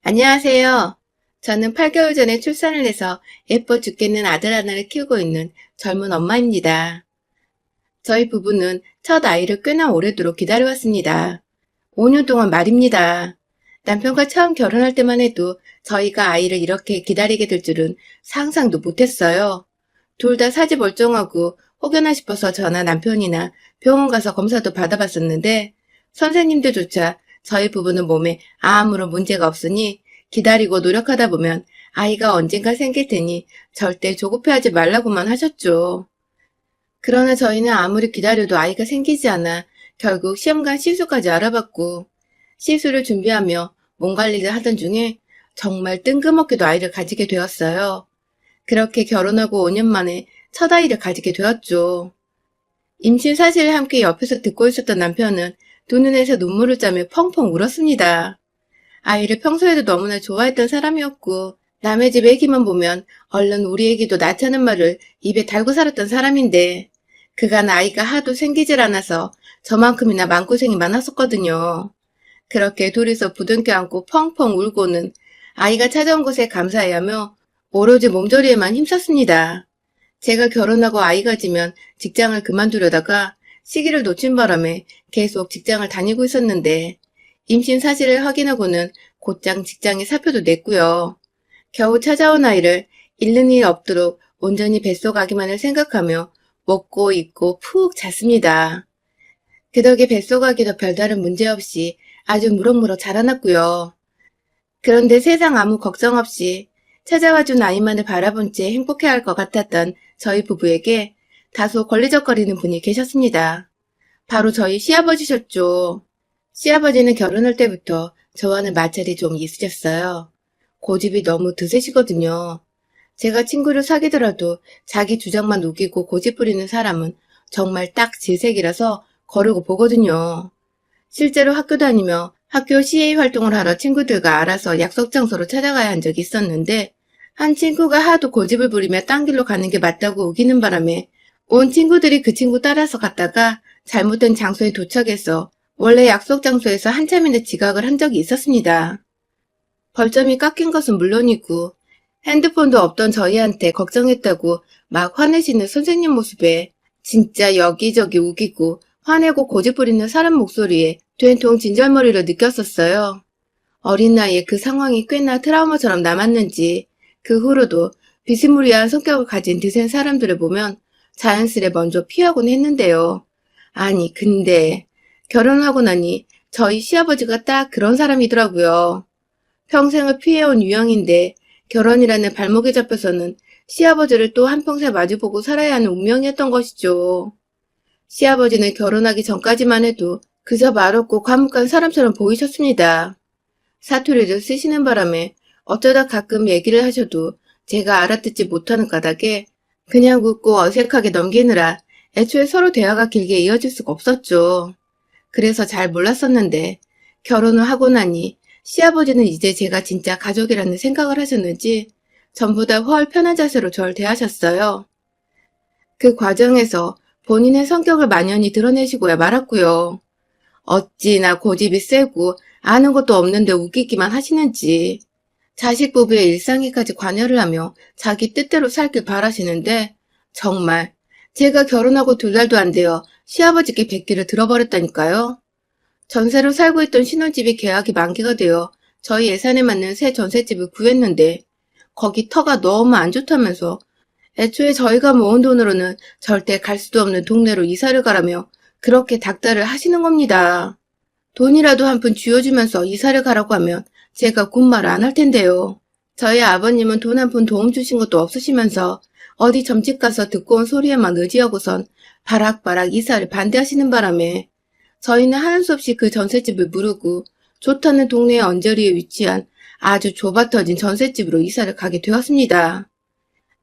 안녕하세요. 저는 8개월 전에 출산을 해서 예뻐 죽겠는 아들 하나를 키우고 있는 젊은 엄마입니다. 저희 부부는 첫 아이를 꽤나 오래도록 기다려왔습니다. 5년 동안 말입니다. 남편과 처음 결혼할 때만 해도 저희가 아이를 이렇게 기다리게 될 줄은 상상도 못했어요. 둘 다 사지 멀쩡하고 혹여나 싶어서 저나 남편이나 병원 가서 검사도 받아봤었는데 선생님들조차 저희 부부는 몸에 아무런 문제가 없으니 기다리고 노력하다 보면 아이가 언젠가 생길 테니 절대 조급해하지 말라고만 하셨죠. 그러나 저희는 아무리 기다려도 아이가 생기지 않아 결국 시험관 시술까지 알아봤고 시술을 준비하며 몸 관리를 하던 중에 정말 뜬금없게도 아이를 가지게 되었어요. 그렇게 결혼하고 5년 만에 첫 아이를 가지게 되었죠. 임신 사실을 함께 옆에서 듣고 있었던 남편은 두 눈에서 눈물을 짜며 펑펑 울었습니다. 아이를 평소에도 너무나 좋아했던 사람이었고 남의 집 애기만 보면 얼른 우리 애기도 낳자는 말을 입에 달고 살았던 사람인데 그간 아이가 하도 생기질 않아서 저만큼이나 마음고생이 많았었거든요. 그렇게 둘이서 부둥켜 안고 펑펑 울고는 아이가 찾아온 것에 감사해하며 오로지 몸조리에만 힘썼습니다. 제가 결혼하고 아이가 지면 직장을 그만두려다가 시기를 놓친 바람에 계속 직장을 다니고 있었는데 임신 사실을 확인하고는 곧장 직장에 사표도 냈고요. 겨우 찾아온 아이를 잃는 일 없도록 온전히 뱃속 아기만을 생각하며 먹고 입고 푹 잤습니다. 그 덕에 뱃속 아기도 별다른 문제 없이 아주 무럭무럭 자라났고요. 그런데 세상 아무 걱정 없이 찾아와준 아이만을 바라본 채 행복해할 것 같았던 저희 부부에게 다소 걸리적거리는 분이 계셨습니다. 바로 저희 시아버지셨죠. 시아버지는 결혼할 때부터 저와는 마찰이 좀 있으셨어요. 고집이 너무 드세시거든요. 제가 친구를 사귀더라도 자기 주장만 우기고 고집 부리는 사람은 정말 딱 질색이라서 거르고 보거든요. 실제로 학교 다니며 학교 CA 활동을 하러 친구들과 알아서 약속 장소로 찾아가야 한 적이 있었는데 한 친구가 하도 고집을 부리며 딴 길로 가는 게 맞다고 우기는 바람에 온 친구들이 그 친구 따라서 갔다가 잘못된 장소에 도착해서 원래 약속 장소에서 한참이나 지각을 한 적이 있었습니다. 벌점이 깎인 것은 물론이고 핸드폰도 없던 저희한테 걱정했다고 막 화내시는 선생님 모습에 진짜 여기저기 우기고 화내고 고집 부리는 사람 목소리에 된통 진절머리를 느꼈었어요. 어린 나이에 그 상황이 꽤나 트라우마처럼 남았는지 그 후로도 비스무리한 성격을 가진 드센 사람들을 보면 자연스레 먼저 피하곤 했는데요. 아니 근데 결혼하고 나니 저희 시아버지가 딱 그런 사람이더라고요. 평생을 피해온 유형인데 결혼이라는 발목에 잡혀서는 시아버지를 또 한평생 마주보고 살아야 하는 운명이었던 것이죠. 시아버지는 결혼하기 전까지만 해도 그저 말없고 과묵한 사람처럼 보이셨습니다. 사투리를 쓰시는 바람에 어쩌다 가끔 얘기를 하셔도 제가 알아듣지 못하는 까닭에 그냥 웃고 어색하게 넘기느라 애초에 서로 대화가 길게 이어질 수가 없었죠. 그래서 잘 몰랐었는데 결혼을 하고 나니 시아버지는 이제 제가 진짜 가족이라는 생각을 하셨는지 전부 다 훨 편한 자세로 절 대하셨어요. 그 과정에서 본인의 성격을 만연히 드러내시고야 말았고요. 어찌나 고집이 세고 아는 것도 없는데 웃기기만 하시는지 자식 부부의 일상에까지 관여를 하며 자기 뜻대로 살길 바라시는데 정말 제가 결혼하고 2달도 안 되어 시아버지께 뵙기를 들어버렸다니까요. 전세로 살고 있던 신혼집이 계약이 만기가 되어 저희 예산에 맞는 새 전셋집을 구했는데 거기 터가 너무 안 좋다면서 애초에 저희가 모은 돈으로는 절대 갈 수도 없는 동네로 이사를 가라며 그렇게 닥달을 하시는 겁니다. 돈이라도 한 푼 쥐어주면서 이사를 가라고 하면 제가 곧말 안 할 텐데요. 저희 아버님은 돈 한 푼 도움 주신 것도 없으시면서 어디 점집 가서 듣고 온 소리에만 의지하고선 바락바락 이사를 반대하시는 바람에 저희는 하는 수 없이 그 전셋집을 무르고 좋다는 동네의 언저리에 위치한 아주 좁아터진 전셋집으로 이사를 가게 되었습니다.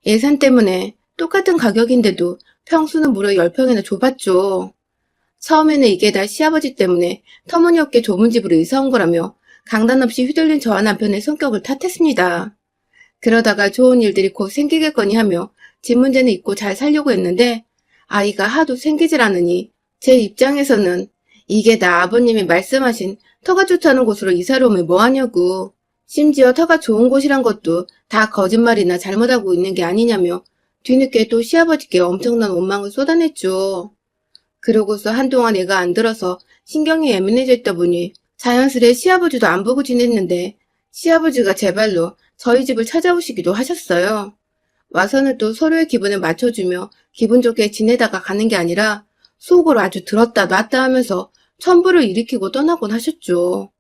예산 때문에 똑같은 가격인데도 평수는 무려 10평이나 좁았죠. 처음에는 이게 다 시아버지 때문에 터무니없게 좁은 집으로 이사 온 거라며 강단 없이 휘둘린 저와 남편의 성격을 탓했습니다. 그러다가 좋은 일들이 곧 생기겠거니 하며 집 문제는 잊고 잘 살려고 했는데 아이가 하도 생기질 않으니 제 입장에서는 이게 다 아버님이 말씀하신 터가 좋다는 곳으로 이사를 오면 뭐하냐고 심지어 터가 좋은 곳이란 것도 다 거짓말이나 잘못하고 있는 게 아니냐며 뒤늦게 또 시아버지께 엄청난 원망을 쏟아냈죠. 그러고서 한동안 애가 안 들어서 신경이 예민해져 있다 보니 자연스레 시아버지도 안 보고 지냈는데 시아버지가 제 발로 저희 집을 찾아오시기도 하셨어요. 와서는 또 서로의 기분을 맞춰주며 기분 좋게 지내다가 가는 게 아니라 속으로 아주 들었다 놨다 하면서 천부를 일으키고 떠나곤 하셨죠.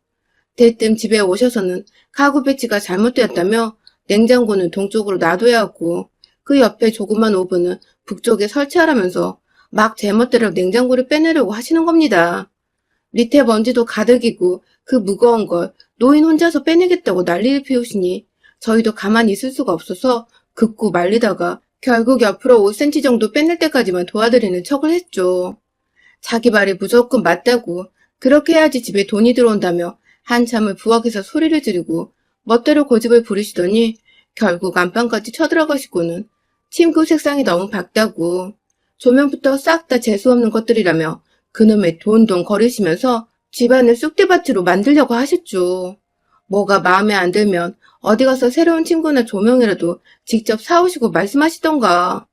대뜸 집에 오셔서는 가구 배치가 잘못되었다며 냉장고는 동쪽으로 놔둬야 하고 그 옆에 조그만 오븐은 북쪽에 설치하라면서 막 제멋대로 냉장고를 빼내려고 하시는 겁니다. 밑에 먼지도 가득이고 그 무거운 걸 노인 혼자서 빼내겠다고 난리를 피우시니 저희도 가만히 있을 수가 없어서 긋고 말리다가 결국 옆으로 5cm 정도 빼낼 때까지만 도와드리는 척을 했죠. 자기 말이 무조건 맞다고 그렇게 해야지 집에 돈이 들어온다며 한참을 부엌에서 소리를 지르고 멋대로 고집을 부리시더니 결국 안방까지 쳐들어가시고는 침구 색상이 너무 밝다고 조명부터 싹 다 재수없는 것들이라며 그놈의 돈돈 거리시면서 집안을 쑥대밭으로 만들려고 하셨죠. 뭐가 마음에 안 들면 어디 가서 새로운 침구나 조명이라도 직접 사오시고 말씀하시던가.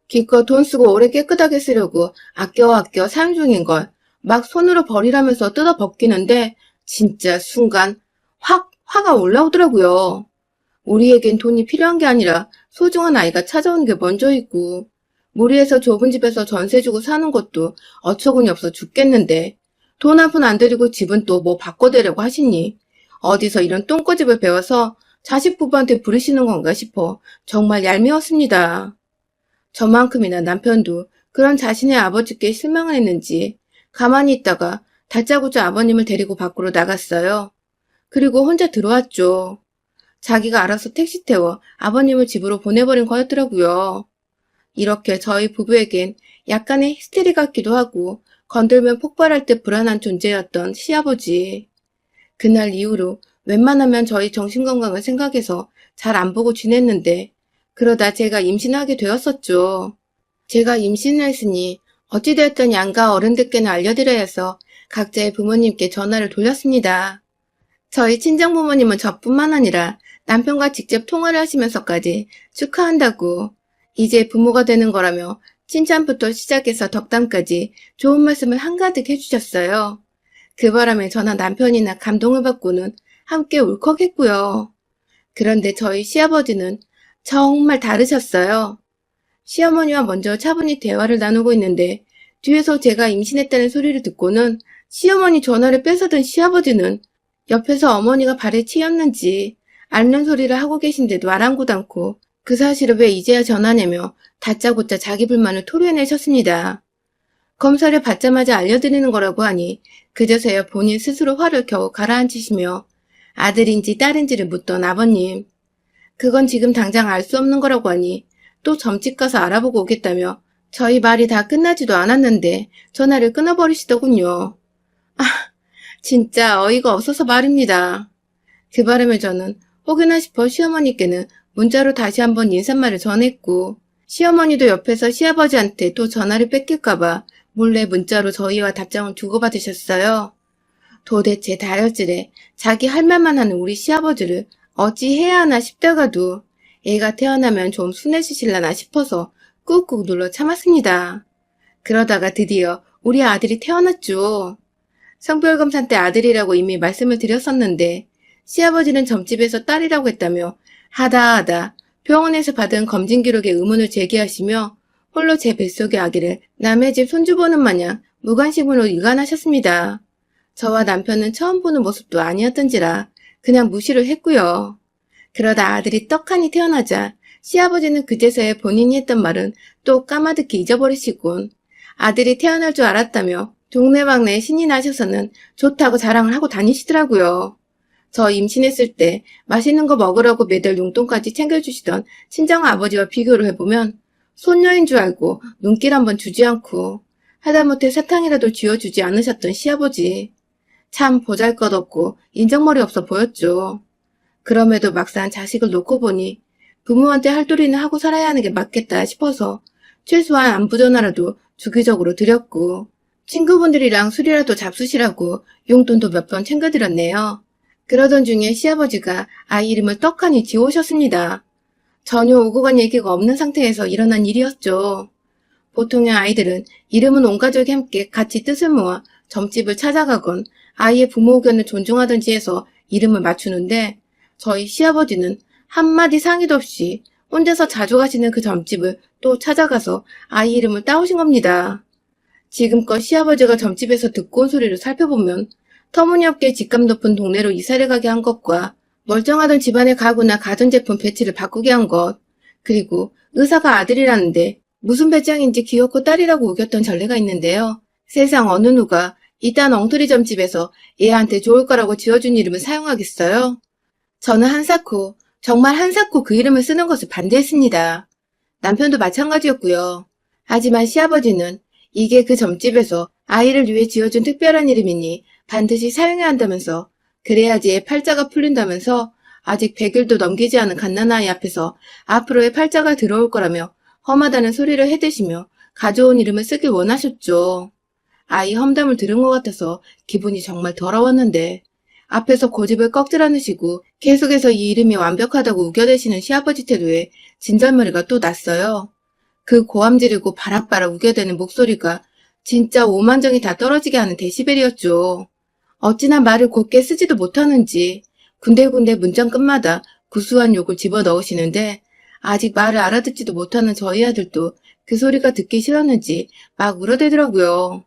기껏 돈 쓰고 오래 깨끗하게 쓰려고 아껴 사용 중인 걸 막 손으로 버리라면서 뜯어 벗기는데 진짜 순간 화가 올라오더라고요. 우리에겐 돈이 필요한 게 아니라 소중한 아이가 찾아오는 게 먼저이고 무리해서 좁은 집에서 전세 주고 사는 것도 어처구니 없어 죽겠는데 돈 한 푼 안 들이고 집은 또 뭐 바꿔대려고 하시니 어디서 이런 똥꼬집을 배워서 자식 부부한테 부르시는 건가 싶어 정말 얄미웠습니다. 저만큼이나 남편도 그런 자신의 아버지께 실망을 했는지 가만히 있다가 다짜고짜 아버님을 데리고 밖으로 나갔어요. 그리고 혼자 들어왔죠. 자기가 알아서 택시 태워 아버님을 집으로 보내버린 거였더라고요. 이렇게 저희 부부에겐 약간의 히스테리 같기도 하고 건들면 폭발할 듯 불안한 존재였던 시아버지. 그날 이후로 웬만하면 저희 정신건강을 생각해서 잘 안 보고 지냈는데 그러다 제가 임신하게 되었었죠. 제가 임신을 했으니 어찌되었든 양가 어른들께는 알려드려야 해서 각자의 부모님께 전화를 돌렸습니다. 저희 친정부모님은 저뿐만 아니라 남편과 직접 통화를 하시면서까지 축하한다고 이제 부모가 되는 거라며 칭찬부터 시작해서 덕담까지 좋은 말씀을 한가득 해주셨어요. 그 바람에 저나 남편이나 감동을 받고는 함께 울컥했고요. 그런데 저희 시아버지는 정말 다르셨어요. 시어머니와 먼저 차분히 대화를 나누고 있는데 뒤에서 제가 임신했다는 소리를 듣고는 시어머니 전화를 뺏어든 시아버지는 옆에서 어머니가 발에 치였는지 앓는 소리를 하고 계신데도 아랑곳 않고 그 사실을 왜 이제야 전하냐며 다짜고짜 자기 불만을 토로해내셨습니다. 검사를 받자마자 알려드리는 거라고 하니 그제서야 본인 스스로 화를 겨우 가라앉히시며 아들인지 딸인지를 묻던 아버님. 그건 지금 당장 알 수 없는 거라고 하니 또 점집 가서 알아보고 오겠다며 저희 말이 다 끝나지도 않았는데 전화를 끊어버리시더군요. 아, 진짜 어이가 없어서 말입니다. 그 바람에 저는 혹여나 싶어 시어머니께는 문자로 다시 한번 인사말을 전했고 시어머니도 옆에서 시아버지한테 또 전화를 뺏길까봐 몰래 문자로 저희와 답장을 주고받으셨어요. 도대체 다혈질에 자기 할 말만 하는 우리 시아버지를 어찌 해야 하나 싶다가도 애가 태어나면 좀 순해지실라나 싶어서 꾹꾹 눌러 참았습니다. 그러다가 드디어 우리 아들이 태어났죠. 성별검사 때 아들이라고 이미 말씀을 드렸었는데 시아버지는 점집에서 딸이라고 했다며 하다 병원에서 받은 검진 기록에 의문을 제기하시며 홀로 제 뱃속의 아기를 남의 집 손주 보는 마냥 무관심으로 일관하셨습니다. 저와 남편은 처음 보는 모습도 아니었던지라 그냥 무시를 했고요. 그러다 아들이 떡하니 태어나자 시아버지는 그제서야 본인이 했던 말은 또 까마득히 잊어버리시곤 아들이 태어날 줄 알았다며 동네방네에 신이 나셔서는 좋다고 자랑을 하고 다니시더라고요. 저 임신했을 때 맛있는 거 먹으라고 매달 용돈까지 챙겨주시던 친정아버지와 비교를 해보면 손녀인 줄 알고 눈길 한번 주지 않고 하다못해 사탕이라도 쥐어주지 않으셨던 시아버지. 참 보잘것없고 인정머리 없어 보였죠. 그럼에도 막상 자식을 놓고 보니 부모한테 할 도리는 하고 살아야 하는 게 맞겠다 싶어서 최소한 안부 전화라도 주기적으로 드렸고 친구분들이랑 술이라도 잡수시라고 용돈도 몇 번 챙겨드렸네요. 그러던 중에 시아버지가 아이 이름을 떡하니 지어오셨습니다. 전혀 오고 간 얘기가 없는 상태에서 일어난 일이었죠. 보통의 아이들은 이름은 온 가족이 함께 같이 뜻을 모아 점집을 찾아가건 아이의 부모 의견을 존중하든지 해서 이름을 맞추는데 저희 시아버지는 한마디 상의도 없이 혼자서 자주 가시는 그 점집을 또 찾아가서 아이 이름을 따오신 겁니다. 지금껏 시아버지가 점집에서 듣고 온 소리를 살펴보면 터무니없게 집값 높은 동네로 이사를 가게 한 것과 멀쩡하던 집안의 가구나 가전제품 배치를 바꾸게 한 것, 그리고 의사가 아들이라는데 무슨 배짱인지 귀엽고 딸이라고 우겼던 전례가 있는데요. 세상 어느 누가 이딴 엉터리 점집에서 애한테 좋을 거라고 지어준 이름을 사용하겠어요? 저는 한사코, 정말 한사코 그 이름을 쓰는 것을 반대했습니다. 남편도 마찬가지였고요. 하지만 시아버지는 이게 그 점집에서 아이를 위해 지어준 특별한 이름이니 반드시 사용해야 한다면서 그래야지 애 팔자가 풀린다면서 아직 100일도 넘기지 않은 갓난아이 앞에서 앞으로의 팔자가 들어올 거라며 험하다는 소리를 해대시며 가져온 이름을 쓰길 원하셨죠. 아이 험담을 들은 것 같아서 기분이 정말 더러웠는데 앞에서 고집을 꺾질 않으시고 계속해서 이 이름이 완벽하다고 우겨대시는 시아버지 태도에 진절머리가 또 났어요. 그 고함 지르고 바락바락 우겨대는 목소리가 진짜 오만정이 다 떨어지게 하는 데시벨이었죠. 어찌나 말을 곱게 쓰지도 못하는지 군데군데 문장 끝마다 구수한 욕을 집어넣으시는데 아직 말을 알아듣지도 못하는 저희 아들도 그 소리가 듣기 싫었는지 막 울어대더라고요.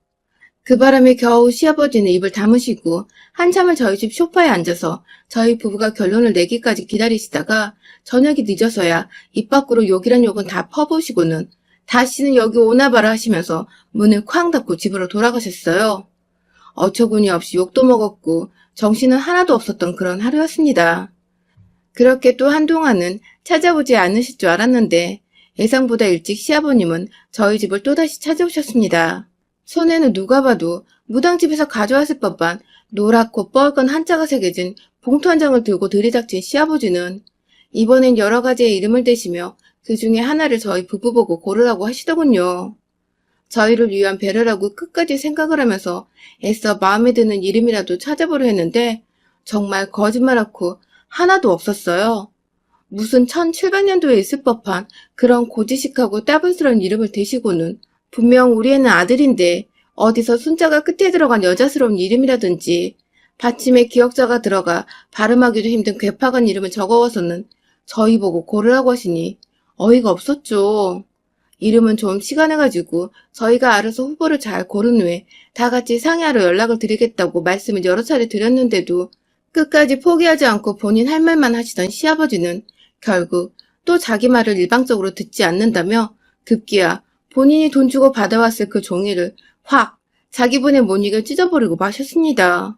그 바람에 겨우 시아버지는 입을 다무시고 한참을 저희 집 소파에 앉아서 저희 부부가 결론을 내기까지 기다리시다가 저녁이 늦어서야 입 밖으로 욕이란 욕은 다 퍼부으시고는 다시는 여기 오나봐라 하시면서 문을 쾅 닫고 집으로 돌아가셨어요. 어처구니 없이 욕도 먹었고 정신은 하나도 없었던 그런 하루였습니다. 그렇게 또 한동안은 찾아오지 않으실 줄 알았는데 예상보다 일찍 시아버님은 저희 집을 또다시 찾아오셨습니다. 손에는 누가 봐도 무당집에서 가져왔을 법한 노랗고 뻘건 한자가 새겨진 봉투 한 장을 들고 들이닥친 시아버지는 이번엔 여러 가지의 이름을 대시며 그 중에 하나를 저희 부부 보고 고르라고 하시더군요. 저희를 위한 배려라고 끝까지 생각을 하면서 애써 마음에 드는 이름이라도 찾아보려 했는데 정말 거짓말하고 하나도 없었어요. 무슨 1700년도에 있을 법한 그런 고지식하고 따분스러운 이름을 대시고는 분명 우리 애는 아들인데 어디서 순자가 끝에 들어간 여자스러운 이름이라든지 받침에 기역자가 들어가 발음하기도 힘든 괴팍한 이름을 적어와서는 저희 보고 고르라고 하시니 어이가 없었죠. 이름은 좀 시간을 가지고 저희가 알아서 후보를 잘 고른 후에 다 같이 상의하러 연락을 드리겠다고 말씀을 여러 차례 드렸는데도 끝까지 포기하지 않고 본인 할 말만 하시던 시아버지는 결국 또 자기 말을 일방적으로 듣지 않는다며 급기야 본인이 돈 주고 받아왔을 그 종이를 확 자기 분의 못 이겨 찢어버리고 마셨습니다.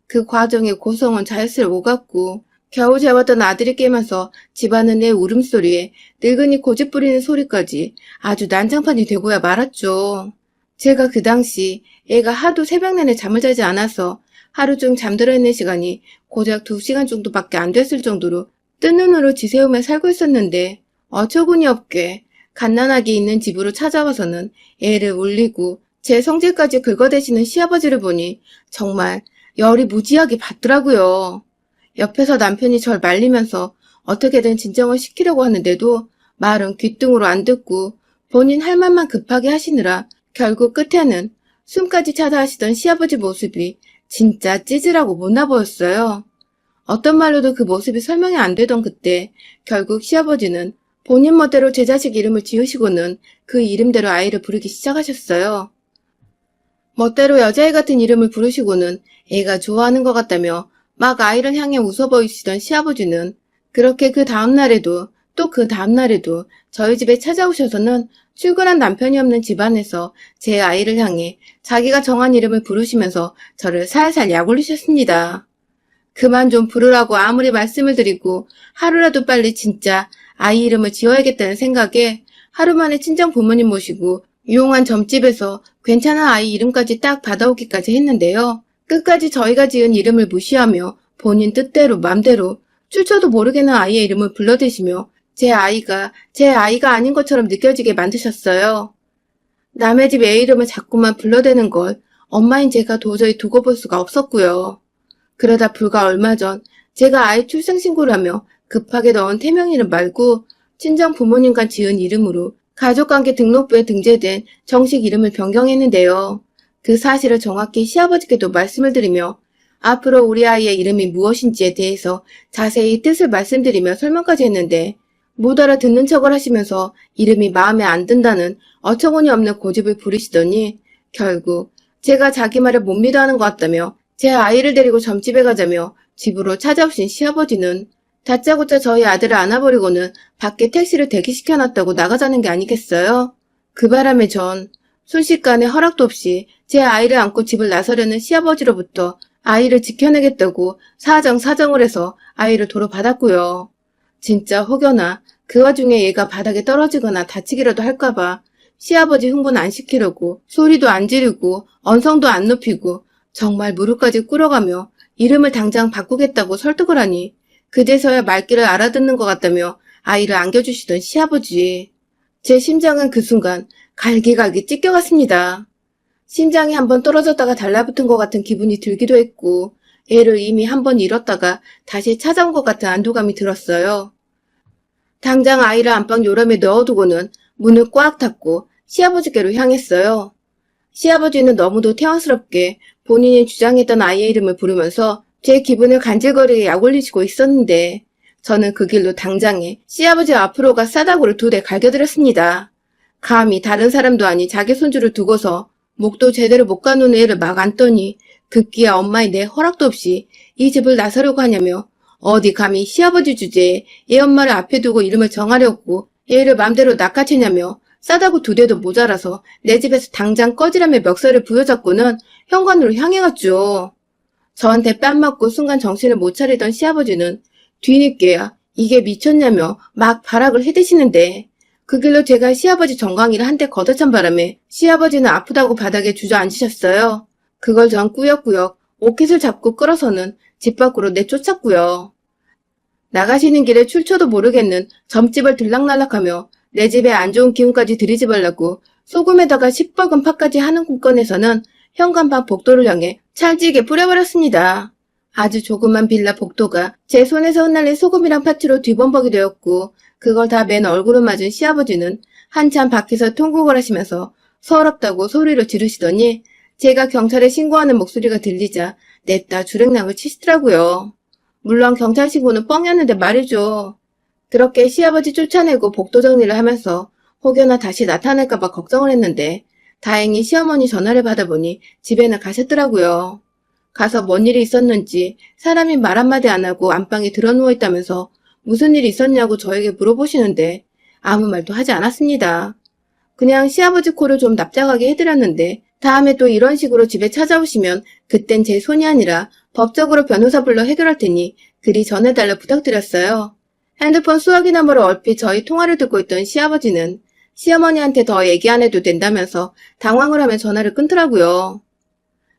그 과정에 고성은 자연스레 오갔고 겨우 재웠던 아들이 깨면서 집안은 내 울음소리에 늙은이 고집 부리는 소리까지 아주 난장판이 되고야 말았죠. 제가 그 당시 애가 하도 새벽 내내 잠을 자지 않아서 하루 중 잠들어 있는 시간이 고작 2시간 정도밖에 안 됐을 정도로 뜬 눈으로 지새우며 살고 있었는데 어처구니 없게 갓난아기 있는 집으로 찾아와서는 애를 울리고 제 성질까지 긁어대시는 시아버지를 보니 정말 열이 무지하게 받더라고요. 옆에서 남편이 절 말리면서 어떻게든 진정을 시키려고 하는데도 말은 귓등으로 안 듣고 본인 할 말만 급하게 하시느라 결국 끝에는 숨까지 차다 하시던 시아버지 모습이 진짜 찌질하고 못나 보였어요. 어떤 말로도 그 모습이 설명이 안 되던 그때 결국 시아버지는 본인 멋대로 제 자식 이름을 지으시고는 그 이름대로 아이를 부르기 시작하셨어요. 멋대로 여자애 같은 이름을 부르시고는 애가 좋아하는 것 같다며 막 아이를 향해 웃어 보이시던 시아버지는 그렇게 그 다음날에도 또 그 다음날에도 저희 집에 찾아오셔서는 출근한 남편이 없는 집안에서 제 아이를 향해 자기가 정한 이름을 부르시면서 저를 살살 약올리셨습니다. 그만 좀 부르라고 아무리 말씀을 드리고 하루라도 빨리 진짜 아이 이름을 지어야겠다는 생각에 하루 만에 친정 부모님 모시고 유용한 점집에서 괜찮은 아이 이름까지 딱 받아오기까지 했는데요. 끝까지 저희가 지은 이름을 무시하며 본인 뜻대로 맘대로 출처도 모르겠는 아이의 이름을 불러대시며 제 아이가 아닌 것처럼 느껴지게 만드셨어요. 남의 집 애 이름을 자꾸만 불러대는 걸 엄마인 제가 도저히 두고 볼 수가 없었고요. 그러다 불과 얼마 전 제가 아이 출생신고를 하며 급하게 넣은 태명 이름 말고 친정 부모님과 지은 이름으로 가족관계 등록부에 등재된 정식 이름을 변경했는데요. 그 사실을 정확히 시아버지께도 말씀을 드리며 앞으로 우리 아이의 이름이 무엇인지에 대해서 자세히 뜻을 말씀드리며 설명까지 했는데 못 알아듣는 척을 하시면서 이름이 마음에 안 든다는 어처구니 없는 고집을 부리시더니 결국 제가 자기 말을 못 믿어하는 것 같다며 제 아이를 데리고 점집에 가자며 집으로 찾아오신 시아버지는 다짜고짜 저희 아들을 안아버리고는 밖에 택시를 대기시켜놨다고 나가자는 게 아니겠어요? 그 바람에 전 순식간에 허락도 없이 제 아이를 안고 집을 나서려는 시아버지로부터 아이를 지켜내겠다고 사정을 해서 아이를 도로 받았고요. 진짜 혹여나 그 와중에 얘가 바닥에 떨어지거나 다치기라도 할까봐 시아버지 흥분 안 시키려고 소리도 안 지르고 언성도 안 높이고 정말 무릎까지 꿇어가며 이름을 당장 바꾸겠다고 설득을 하니 그제서야 말귀를 알아듣는 것 같다며 아이를 안겨주시던 시아버지. 제 심장은 그 순간 갈기갈기 찢겨갔습니다. 심장이 한번 떨어졌다가 달라붙은 것 같은 기분이 들기도 했고 애를 이미 한번 잃었다가 다시 찾아온 것 같은 안도감이 들었어요. 당장 아이를 안방 요람에 넣어두고는 문을 꽉 닫고 시아버지께로 향했어요. 시아버지는 너무도 태연스럽게 본인이 주장했던 아이의 이름을 부르면서 제 기분을 간질거리게 약올리시고 있었는데 저는 그 길로 당장에 시아버지 앞으로가 싸다구를 2대 갈겨드렸습니다. 감히 다른 사람도 아닌 자기 손주를 두고서 목도 제대로 못 가누는 애를 막 안더니 급기야 엄마의 내 허락도 없이 이 집을 나서려고 하냐며 어디 감히 시아버지 주제에 얘 엄마를 앞에 두고 이름을 정하려고 얘를 맘대로 낚아채냐며 싸다구 2대도 모자라서 내 집에서 당장 꺼지라며 멱살을 부여잡고는 현관으로 향해갔죠. 저한테 뺨 맞고 순간 정신을 못 차리던 시아버지는 뒤늦게야 이게 미쳤냐며 막 발악을 해대시는데 그 길로 제가 시아버지 정강이를 한 대 걷어찬 바람에 시아버지는 아프다고 바닥에 주저앉으셨어요. 그걸 전 꾸역꾸역 옷깃을 잡고 끌어서는 집 밖으로 내쫓았고요. 나가시는 길에 출처도 모르겠는 점집을 들락날락하며 내 집에 안 좋은 기운까지 들이집으려고 소금에다가 시뻘건 파까지 하는 꿈권에서는 현관방 복도를 향해 찰지게 뿌려버렸습니다. 아주 조그만 빌라 복도가 제 손에서 흩날린 소금이랑 파츠로 뒤범벅이 되었고 그걸 다 맨 얼굴을 맞은 시아버지는 한참 밖에서 통곡을 하시면서 서럽다고 소리를 지르시더니 제가 경찰에 신고하는 목소리가 들리자 냅다 주랭랑을 치시더라고요. 물론 경찰 신고는 뻥이었는데 말이죠. 그렇게 시아버지 쫓아내고 복도 정리를 하면서 혹여나 다시 나타날까봐 걱정을 했는데 다행히 시어머니 전화를 받아보니 집에는 가셨더라고요. 가서 뭔 일이 있었는지 사람이 말 한마디 안 하고 안방에 드러누워있다면서 무슨 일이 있었냐고 저에게 물어보시는데 아무 말도 하지 않았습니다. 그냥 시아버지 코를 좀 납작하게 해드렸는데 다음에 또 이런 식으로 집에 찾아오시면 그땐 제 손이 아니라 법적으로 변호사 불러 해결할 테니 그리 전해달라 부탁드렸어요. 핸드폰 수화기 너머로 얼핏 저희 통화를 듣고 있던 시아버지는 시어머니한테 더 얘기 안 해도 된다면서 당황을 하며 전화를 끊더라고요.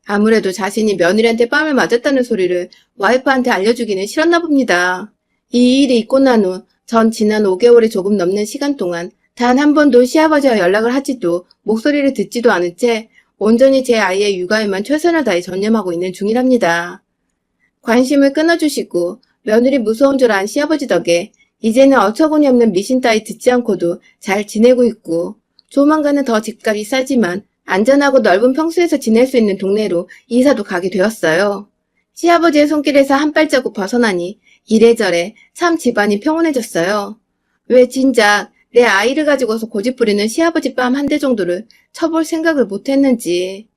아무래도 자신이 며느리한테 뺨을 맞았다는 소리를 와이프한테 알려주기는 싫었나 봅니다. 이 일이 있고 난 후 전 지난 5개월이 조금 넘는 시간 동안 단 한 번도 시아버지와 연락을 하지도 목소리를 듣지도 않은 채 온전히 제 아이의 육아에만 최선을 다해 전념하고 있는 중이랍니다. 관심을 끊어주시고 며느리 무서운 줄 안 시아버지 덕에 이제는 어처구니 없는 미신 따위 듣지 않고도 잘 지내고 있고 조만간은 더 집값이 싸지만 안전하고 넓은 평수에서 지낼 수 있는 동네로 이사도 가게 되었어요. 시아버지의 손길에서 한 발자국 벗어나니 이래저래 참 집안이 평온해졌어요. 왜 진작 내 아이를 가지고서 고집부리는 시아버지 뺨 한 대 정도를 쳐볼 생각을 못했는지.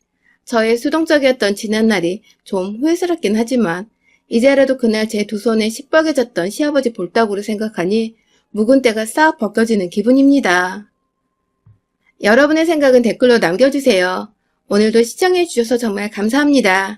저의 수동적이었던 지난날이 좀 후회스럽긴 하지만 이제라도 그날 제 두 손에 시뻘개졌던 시아버지 볼따구를 생각하니 묵은 때가 싹 벗겨지는 기분입니다. 여러분의 생각은 댓글로 남겨주세요. 오늘도 시청해주셔서 정말 감사합니다.